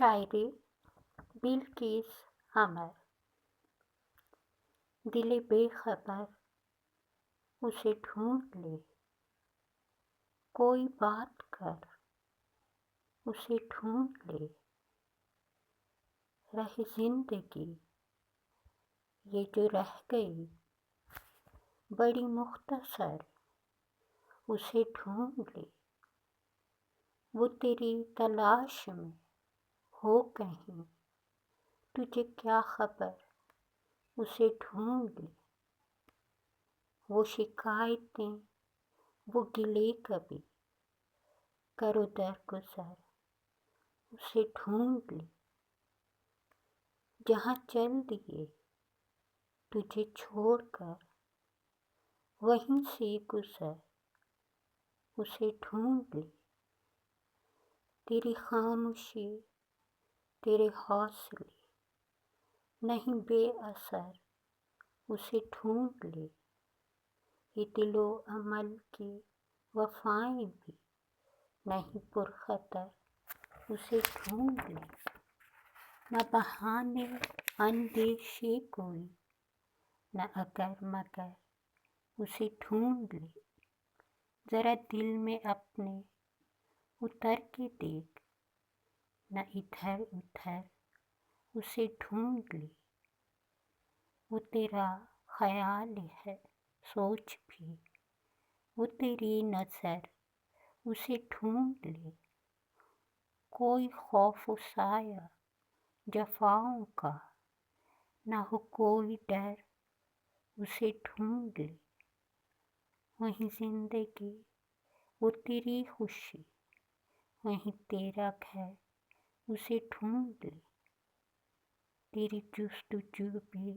शायरी बिल्किस अमर। दिले बेखबर उसे ढूंढ ले, कोई बात कर उसे ढूंढ ले। रहे जिंदगी ये जो रह गई बड़ी मुख्तसर, उसे ढूंढ ले। वो तेरी तलाश में हो कहीं, तुझे क्या खबर उसे ढूंढ ले। वो शिकायतें वो गिले कभी करो दरगुजर, उसे ढूंढ ले। जहाँ चल दिए तुझे छोड़कर वहीं से गुजर, उसे ढूंढ ले। तेरी खामोशी तेरे हौसले नहीं बेअसर, उसे ढूंढ ले। ये दिलो अमल की वफाएं भी नहीं पुरखतर, उसे ढूंढ ले। न बहाने अंदेशे कोई न अगर मगर, उसे ढूंढ ले। जरा दिल में अपने उतर के देख, न इधर उधर, उसे ढूंढ ले। वो तेरा ख्याल है सोच भी, वो तेरी नज़र, उसे ढूंढ ले। कोई खौफ साया जफाओं का ना हो कोई डर, उसे ढूंढ ले। वहीं जिंदगी वो तेरी खुशी, वहीं तेरा घर, उसे ढूंढ ले। तेरी जुस्तजू भी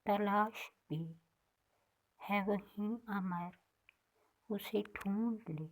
तलाश भी है वहीं अमर, उसे ढूंढ ले।